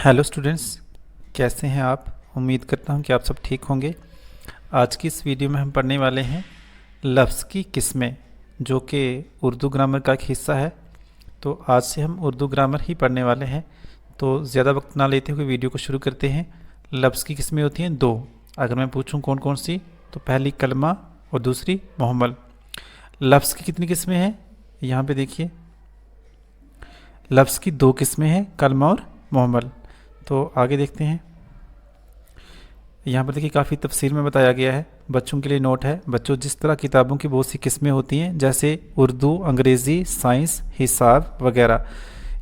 Hello students, कैसे हैं आप। उम्मीद करता हूं कि आप सब ठीक होंगे। आज की इस वीडियो में हम पढ़ने वाले हैं लफ्ज़ की किस्में, जो कि उर्दू ग्रामर का एक हिस्सा है। तो आज से हम उर्दू ग्रामर ही पढ़ने वाले हैं। तो ज़्यादा वक्त ना लेते हुए वीडियो को शुरू करते हैं। लफ्ज़ की किस्में होती हैं दो। अगर मैं पूछूं कौन कौन सी, तो पहली कलमा और दूसरी मुहम्मल। लफ्ज़ की कितनी किस्में हैं, यहाँ पे देखिए। लफ्ज़ की दो किस्में हैं, कलमा और मुहम्मल। तो आगे देखते हैं। यहाँ पर देखिए काफ़ी तफसील में बताया गया है। बच्चों के लिए नोट है, बच्चों जिस तरह किताबों की बहुत सी किस्में होती हैं, जैसे उर्दू, अंग्रेज़ी, साइंस, हिसाब वगैरह,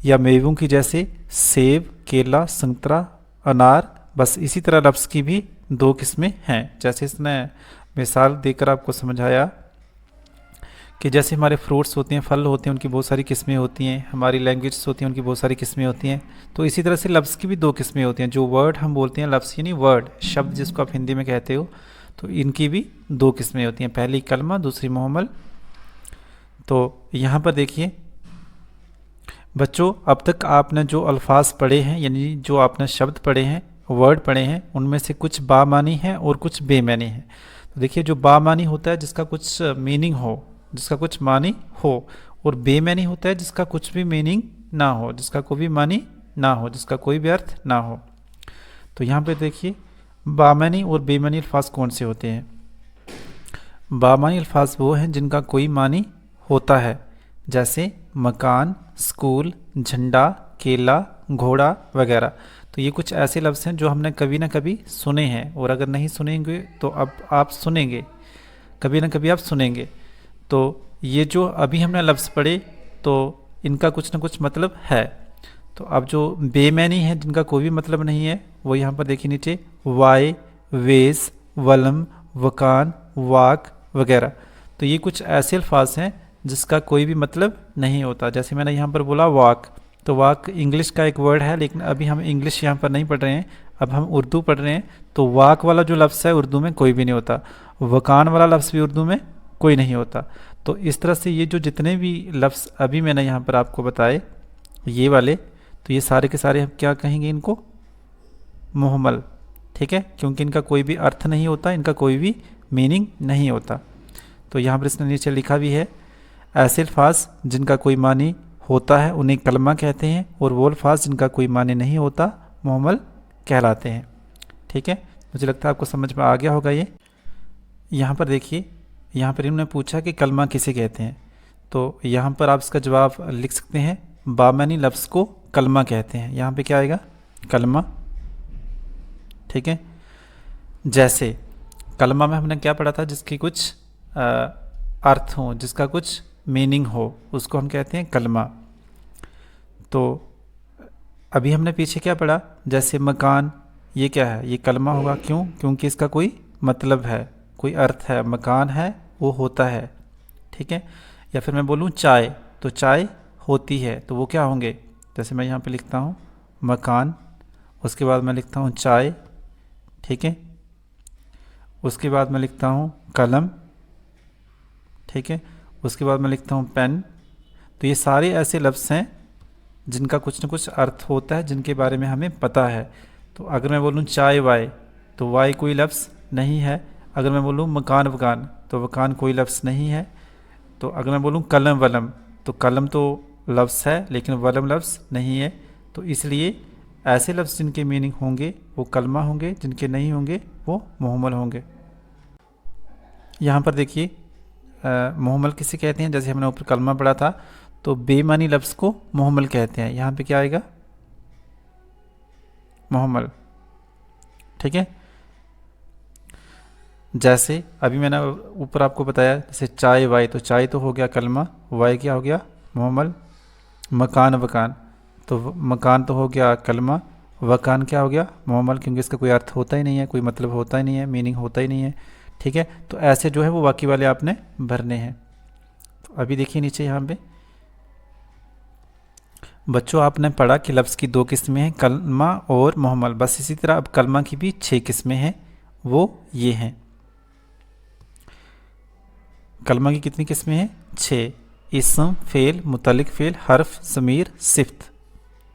या मेवों की जैसे सेब, केला, संतरा, अनार, बस इसी तरह लफ्ज़ की भी दो किस्में हैं। जैसे इसने मिसाल देकर आपको समझाया कि जैसे हमारे फ्रूट्स होते हैं, फल होते हैं, उनकी बहुत सारी किस्में होती हैं। हमारी लैंग्वेज होती हैं, उनकी बहुत सारी किस्में होती हैं। तो इसी तरह से लफ्ज़ की भी दो किस्में होती हैं। जो वर्ड हम बोलते हैं, लफ्ज़ यानी वर्ड, शब्द जिसको आप हिंदी में कहते हो, तो इनकी भी दो किस्में होती हैं, पहली कलमा, दूसरी मुहम्मल। तो यहाँ पर देखिए बच्चों, अब तक आपने जो अल्फाज पढ़े हैं, यानी जो आपने शब्द पढ़े हैं, वर्ड पढ़े हैं, उनमें से कुछ बामानी हैं और कुछ बेमानी हैं। तो देखिए, जो बामानी होता है जिसका कुछ मीनिंग हो, जिसका कुछ मानी हो, और बेमानी होता है जिसका कुछ भी मीनिंग ना हो, जिसका कोई भी मानी ना हो, जिसका कोई भी अर्थ ना हो। तो यहाँ पे देखिए बामानी और बेमानी अल्फाज कौन से होते हैं। बामानी अल्फाज वो हैं जिनका कोई मानी होता है, जैसे मकान, स्कूल, झंडा, केला, घोड़ा वगैरह। तो ये कुछ ऐसे लफ्ज़ हैं जो हमने कभी ना कभी सुने हैं, और अगर नहीं सुनेंगे तो अब आप सुनेंगे, कभी ना कभी आप सुनेंगे। तो ये जो अभी हमने लफ्ज़ पढ़े, तो इनका कुछ ना कुछ मतलब है। तो अब जो बेमैनी है, जिनका कोई भी मतलब नहीं है, वो यहाँ पर देखिए नीचे, वाय, वेस, वलम, वकान, वाक वगैरह। तो ये कुछ ऐसे अल्फाज हैं जिसका कोई भी मतलब नहीं होता। जैसे मैंने यहाँ पर बोला वाक, तो वाक इंग्लिश का एक वर्ड है, लेकिन अभी हम इंग्लिश यहाँ पर नहीं पढ़ रहे हैं, अब हम उर्दू पढ़ रहे हैं। तो वाक वाला जो लफ्ज़ है उर्दू में कोई भी नहीं होता, वकान वाला लफ्ज़ भी उर्दू में कोई नहीं होता। तो इस तरह से ये जो जितने भी लफ्ज़ अभी मैंने यहाँ पर आपको बताए, ये वाले, तो ये सारे के सारे हम क्या कहेंगे, इनको मुहम्मल। ठीक है, क्योंकि इनका कोई भी अर्थ नहीं होता, इनका कोई भी मीनिंग नहीं होता। तो यहाँ पर इसने नीचे लिखा भी है, ऐसे अल्फाज जिनका कोई मानी होता है उन्हें कलमा कहते हैं, और वो अल्फाज जिनका कोई मानी नहीं होता मुहम्मल कहलाते हैं। ठीक है, मुझे लगता है आपको समझ में आ गया होगा ये। यहाँ पर देखिए, यहाँ पर इन्होंने पूछा कि कलमा किसे कहते हैं। तो यहाँ पर आप इसका जवाब लिख सकते हैं, बामानी लफ्ज़ को कलमा कहते हैं। यहाँ पे क्या आएगा, कलमा। ठीक है, जैसे कलमा में हमने क्या पढ़ा था, जिसकी कुछ अर्थ हो, जिसका कुछ मीनिंग हो, उसको हम कहते हैं कलमा। तो अभी हमने पीछे क्या पढ़ा, जैसे मकान, ये क्या है, ये कलमा होगा। क्यों? क्योंकि इसका कोई मतलब है, कोई अर्थ है, मकान है, वो होता है। ठीक है, या फिर मैं बोलूँ चाय, तो चाय होती है, तो वो क्या होंगे, जैसे मैं यहाँ पे लिखता हूँ मकान, उसके बाद मैं लिखता हूँ चाय। ठीक है, उसके बाद मैं लिखता हूँ कलम। ठीक है, उसके बाद मैं लिखता हूँ पेन। तो ये सारे ऐसे लफ्ज़ हैं जिनका कुछ न कुछ अर्थ होता है, जिनके बारे में हमें पता है। तो अगर मैं बोलूँ चाय वाय, तो वाय कोई लफ्ज़ नहीं है। अगर मैं बोलूँ मकान वकान, तो वकान कोई लफ्ज़ नहीं है। तो अगर मैं बोलूँ कलम वलम, तो कलम तो लफ्ज़ है लेकिन वलम लफ्ज़ नहीं है। तो इसलिए ऐसे लफ्ज़ जिनके मीनिंग होंगे वो कलमा होंगे, जिनके नहीं होंगे वो मुहम्मल होंगे। यहाँ पर देखिए मुहम्मल किसे कहते हैं, जैसे हमने ऊपर कलमा पढ़ा था, तो बेमानी लफ्ज़ को मुहम्मल कहते हैं। यहाँ पे क्या आएगा, मुहम्मल। ठीक है, जैसे अभी मैंने ऊपर आपको बताया, जैसे चाय वाय, तो चाय तो हो गया कलमा, वाय क्या हो गया, मुहम्मल। मकान वकान, तो मकान तो हो गया कलमा, वकान क्या हो गया, मुहम्मल, क्योंकि इसका कोई अर्थ होता ही नहीं है, कोई मतलब होता ही नहीं है, मीनिंग होता ही नहीं है। ठीक है, तो ऐसे जो है वो बाकी वाले आपने भरने हैं। तो अभी देखिए नीचे यहाँ पे बच्चों, आपने पढ़ा कि लफ्ज़ की दो किस्में हैं, कलमा और मुहम्मल। बस इसी तरह अब कलमा की भी 6 किस्में हैं, वो ये हैं। कलमा की कितनी किस्में हैं, 6। इसम, फेल, मुतल्लिक फेल, हर्फ, ज़मीर, सिफ्त।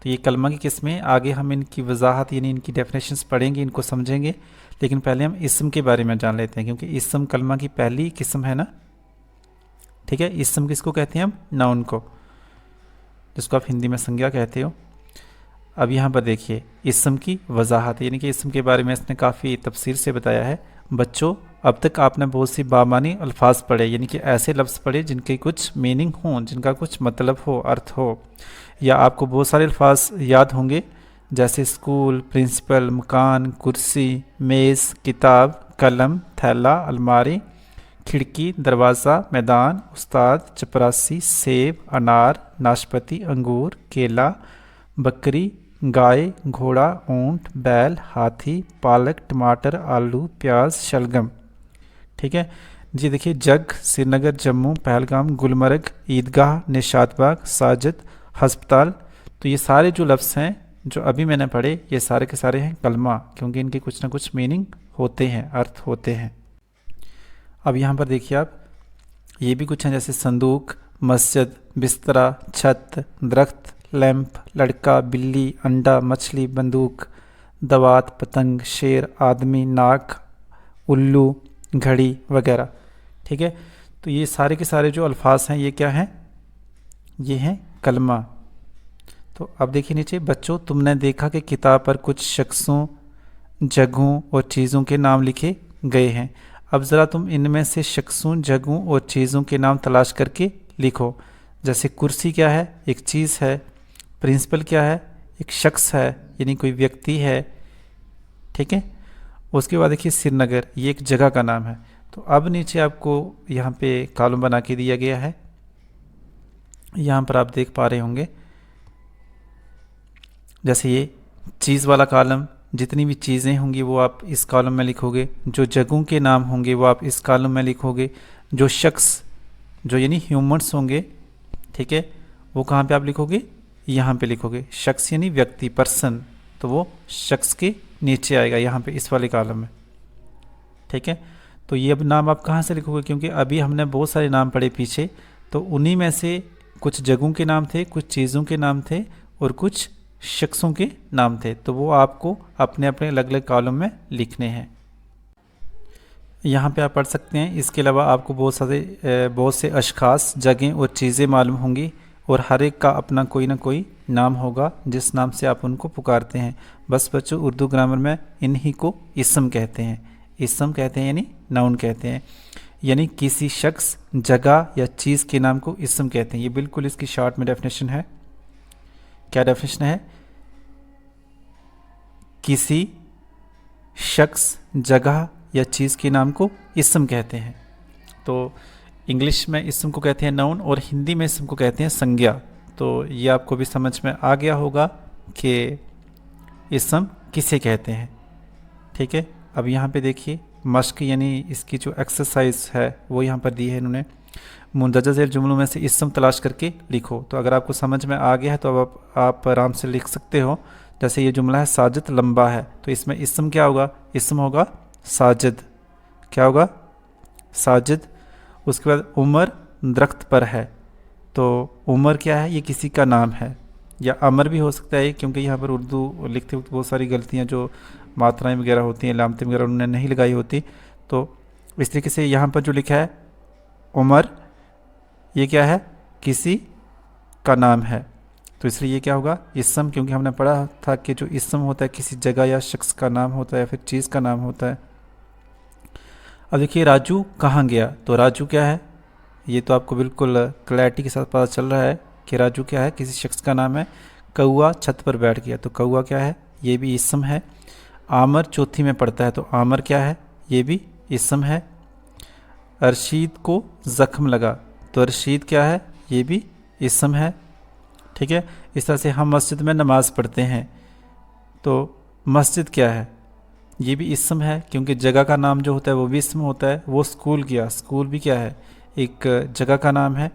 तो ये कलमा की किस्में, आगे हम इनकी वजाहत यानी इनकी डेफिनेशंस पढ़ेंगे, इनको समझेंगे, लेकिन पहले हम इसम के बारे में जान लेते हैं, क्योंकि इसम कलमा की पहली किस्म है ना। ठीक है, इसम किसको कहते हैं हम? नाउन को, जिसको आप हिंदी में संज्ञा कहते हो। अब यहाँ पर देखिए इसम की वजाहत, यानी कि इसम के बारे में इसने काफ़ी तफसील से बताया है। बच्चों, अब तक आपने बहुत सी बामानी अल्फाज पढ़े, यानी कि ऐसे लफ्ज़ पढ़े जिनके कुछ मीनिंग हों, जिनका कुछ मतलब हो, अर्थ हो, या आपको बहुत सारे अल्फाज याद होंगे, जैसे स्कूल, प्रिंसिपल, मकान, कुर्सी, मेज़, किताब, कलम, थैला, अलमारी, खिड़की, दरवाज़ा, मैदान, उस्ताद, चपरासी, सेब, अनार, नाशपाती, अंगूर, केला, बकरी, गाय, घोड़ा, ऊंट, बैल, हाथी, पालक, टमाटर, आलू, प्याज, शलगम। ठीक है जी। देखिए जग, श्रीनगर, जम्मू, पहलगाम, गुलमर्ग, ईदगाह, निशात बाग, साजिद, हस्पताल। तो ये सारे जो लफ्ज़ हैं जो अभी मैंने पढ़े, ये सारे के सारे हैं कलमा, क्योंकि इनके कुछ ना कुछ मीनिंग होते हैं, अर्थ होते हैं। अब यहाँ पर देखिए आप, ये भी कुछ हैं, जैसे संदूक, मस्जिद, बिस्तरा, छत, दरख्त, लैंप, लड़का, बिल्ली, अंडा, मछली, बंदूक, दवात, पतंग, शेर, आदमी, नाक, उल्लू, घड़ी वगैरह। ठीक है, तो ये सारे के सारे जो अल्फाज हैं ये क्या हैं? ये हैं कलमा। तो अब देखिए नीचे, बच्चों तुमने देखा कि किताब पर कुछ शख्सों, जगहों और चीज़ों के नाम लिखे गए हैं। अब ज़रा तुम इनमें से शख्सों, जगहों और चीज़ों के नाम तलाश करके लिखो। जैसे कुर्सी क्या है? एक चीज़ है। प्रिंसिपल क्या है? एक शख्स है, यानी कोई व्यक्ति है। ठीक है, उसके बाद देखिए श्रीनगर, ये एक जगह का नाम है। तो अब नीचे आपको यहाँ पे कॉलम बना के दिया गया है, यहाँ पर आप देख पा रहे होंगे, जैसे ये चीज़ वाला कॉलम, जितनी भी चीज़ें होंगी वो आप इस कॉलम में लिखोगे, जो जगहों के नाम होंगे वो आप इस कॉलम में लिखोगे, जो शख्स, जो यानी ह्यूमन्स होंगे, ठीक है, वो कहाँ पे आप लिखोगे? यहाँ पे लिखोगे। शख्स यानी व्यक्ति, पर्सन, तो वो शख्स के नीचे आएगा यहाँ पे इस वाले कॉलम में। ठीक है, तो ये अब नाम आप कहाँ से लिखोगे? क्योंकि अभी हमने बहुत सारे नाम पढ़े पीछे, तो उन्हीं में से कुछ जगहों के नाम थे, कुछ चीज़ों के नाम थे और कुछ शख्सों के नाम थे, तो वो आपको अपने अपने अलग अलग कॉलम में लिखने हैं। यहाँ पे आप पढ़ सकते हैं। इसके अलावा आपको बहुत से अशखास, जगहें और चीज़ें मालूम होंगी, और हर एक का अपना कोई ना कोई नाम होगा जिस नाम से आप उनको पुकारते हैं। बस बच्चों, उर्दू ग्रामर में इन्हीं को इसम कहते हैं। इसम कहते हैं यानी नाउन कहते हैं, यानी किसी शख्स, जगह या चीज़ के नाम को इसम कहते हैं। ये बिल्कुल इसकी शॉर्ट में डेफिनेशन है। क्या डेफिनेशन है? किसी शख्स, जगह या चीज़ के नाम को इसम कहते हैं। तो इंग्लिश में इसम को कहते हैं नाउन, और हिंदी में इसम को कहते हैं संज्ञा। तो ये आपको भी समझ में आ गया होगा कि इसम किसे कहते हैं। ठीक है, अब यहाँ पे देखिए मश्क, यानी इसकी जो एक्सरसाइज है वो यहाँ पर दी है इन्होंने। मुंदरजा ज़ेल जुमलों में से इसम तलाश करके लिखो। तो अगर आपको समझ में आ गया है तो अब आप आराम से लिख सकते हो। जैसे ये जुमला है, साजिद लंबा है, तो इसमें इसम क्या होगा? इसम होगा साजिद। क्या होगा? साजिद। उसके बाद उमर दरख्त पर है, तो उमर क्या है? ये किसी का नाम है, या अमर भी हो सकता है, क्योंकि यहाँ पर उर्दू लिखते वक्त बहुत सारी गलतियाँ, जो मात्राएं वगैरह होती हैं, लामतें वगैरह उन्होंने नहीं लगाई होती। तो इस तरीके से यहाँ पर जो लिखा है उमर, ये क्या है? किसी का नाम है, तो इसलिए ये क्या होगा? इसम, क्योंकि हमने पढ़ा था कि जो इसम होता है किसी जगह या शख्स का नाम होता है या फिर चीज़ का नाम होता है। अब देखिए राजू कहाँ गया, तो राजू क्या है? ये तो आपको बिल्कुल क्लैरिटी के साथ पता चल रहा है कि राजू क्या है? किसी शख्स का नाम है। कौआ छत पर बैठ गया, तो कौआ क्या है? ये भी इसम है। आमर चौथी में पढ़ता है, तो आमर क्या है? ये भी इसम है। अरशीद को ज़ख्म लगा, तो अरशीद क्या है? ये भी इसम है। ठीक है, इस तरह से हम मस्जिद में नमाज़ पढ़ते हैं, तो मस्जिद क्या है? ये भी इसम है, क्योंकि जगह का नाम जो होता है वो भी इसम होता है। वो स्कूल गया, स्कूल भी क्या है? एक जगह का नाम है,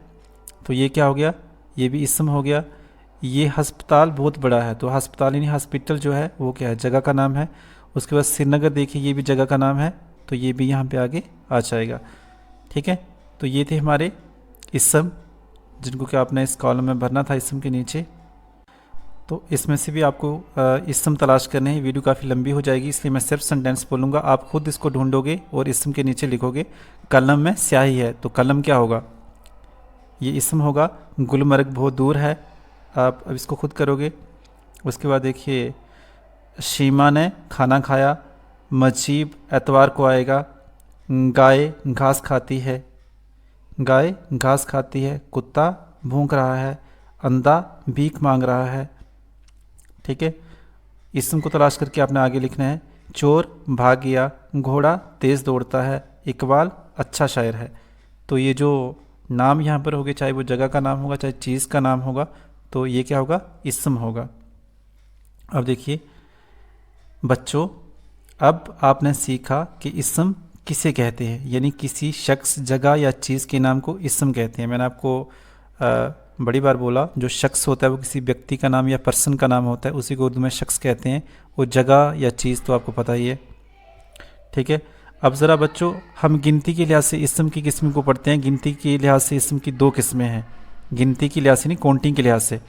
तो ये क्या हो गया? ये भी इसम हो गया। ये अस्पताल बहुत बड़ा है, तो अस्पताल यानी हॉस्पिटल जो है वो क्या है? जगह का नाम है। उसके बाद श्रीनगर देखिए, ये भी जगह का नाम है, तो ये भी यहाँ पे आगे आ जाएगा। ठीक है, तो ये थे हमारे इसम, जिनको कि आपने इस कॉलम में भरना था इसम के नीचे। तो इसमें से भी आपको इसम तलाश करने हैं। वीडियो काफ़ी लंबी हो जाएगी, इसलिए मैं सिर्फ सेंटेंस बोलूँगा, आप खुद इसको ढूंढोगे और इसम के नीचे लिखोगे। कलम में स्याही है, तो कलम क्या होगा? ये इसम होगा। गुलमर्ग बहुत दूर है, आप अब इसको खुद करोगे। उसके बाद देखिए, शीमा ने खाना खाया, मजीब एतवार को आएगा। गाय घास खाती है, गाय घास खाती है। कुत्ता भौंक रहा है, अंधा भीख मांग रहा है। ठीक है, इसम को तलाश करके आपने आगे लिखना है। चोर भाग गया, घोड़ा तेज़ दौड़ता है, इकबाल अच्छा शायर है। तो ये जो नाम यहाँ पर होंगे, चाहे वो जगह का नाम होगा चाहे चीज़ का नाम होगा, तो ये क्या होगा? इसम होगा। अब देखिए बच्चों, अब आपने सीखा कि इसम किसे कहते हैं, यानी किसी शख्स, जगह या चीज़ के नाम को इसम कहते हैं। मैंने आपको बड़ी बार बोला, जो शख्स होता है वो किसी व्यक्ति का नाम या पर्सन का नाम होता है, उसी को उर्दू में शख्स कहते हैं। वो जगह या चीज़ तो आपको पता ही है। ठीक है, अब ज़रा बच्चों हम गिनती के लिहाज से इसम की किस्म को पढ़ते हैं। गिनती के लिहाज से इसम की दो किस्में हैं। गिनती के लिहाज से नहीं, काउंटिंग के लिहाज से।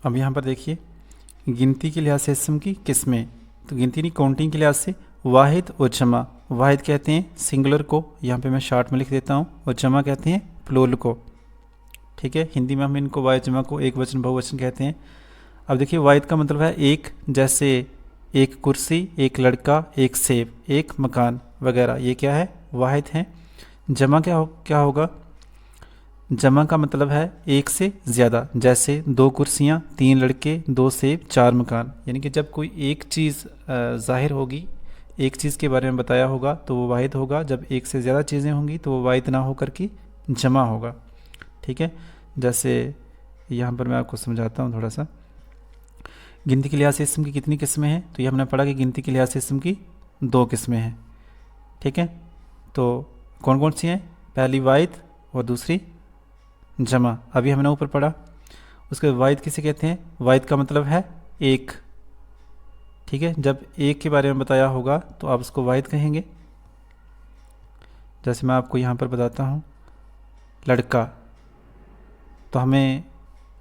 अब यहाँ पर देखिए, गिनती के लिहाज से इसम की किस्में, तो गिनती नहीं काउंटिंग के लिहाज से वाहिद और जमा। वाहिद कहते हैं सिंगुलर को, यहाँ पे मैं शार्ट में लिख देता हूँ, और जमा कहते हैं प्लूरल को। ठीक है, हिंदी में हम इनको वाहिद जमा को एक वचन बहुवचन कहते हैं। अब देखिए वाहिद का मतलब है एक, जैसे एक कुर्सी, एक लड़का, एक सेब, एक मकान वगैरह, ये क्या है? वाहिद हैं। जमा क्या होगा? जमा का मतलब है एक से ज़्यादा, जैसे दो कुर्सियाँ, तीन लड़के, दो सेब, चार मकान। यानी कि जब कोई एक चीज़ ज़ाहिर होगी, एक चीज़ के बारे में बताया होगा तो वो वाहिद होगा। जब एक से ज़्यादा चीज़ें होंगी तो वो वाहिद ना होकर के जमा होगा। ठीक है, जैसे यहाँ पर मैं आपको समझाता हूँ थोड़ा सा। गिनती के लिहाज से इसम की कितनी किस्में हैं? तो ये हमने पढ़ा कि गिनती के लिहाज से इसम की दो किस्में हैं। ठीक है, तो कौन कौन सी हैं? पहली वाहिद और दूसरी जमा। अभी हमने ऊपर पढ़ा। उसके वाहिद किसे कहते हैं? वाहिद का मतलब है एक। ठीक है, जब एक के बारे में बताया होगा तो आप उसको वाहिद कहेंगे। जैसे मैं आपको यहाँ पर बताता हूँ, लड़का, तो हमें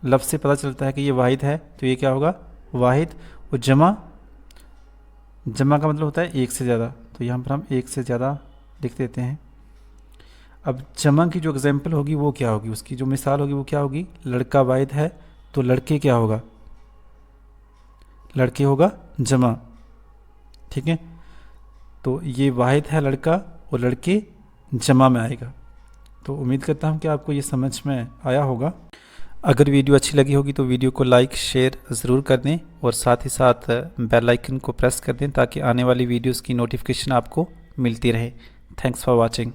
लफ्ज़ से पता चलता है कि ये वाहिद है, तो ये क्या होगा? वाहिद। और जमा, जमा का मतलब होता है एक से ज़्यादा, तो यहाँ पर हम एक से ज़्यादा लिख देते हैं। अब जमा की जो एग्जाम्पल होगी वो क्या होगी, उसकी जो मिसाल होगी वो क्या होगी? लड़का वाहिद है तो लड़के क्या होगा? लड़के होगा जमा। ठीक है, तो ये वाहिद है लड़का और लड़के जमा में आएगा। तो उम्मीद करता हूँ कि आपको ये समझ में आया होगा। अगर वीडियो अच्छी लगी होगी तो वीडियो को लाइक शेयर ज़रूर कर दें, और साथ ही साथ बेल आइकन को प्रेस कर दें ताकि आने वाली वीडियोस की नोटिफिकेशन आपको मिलती रहे। Thanks for watching.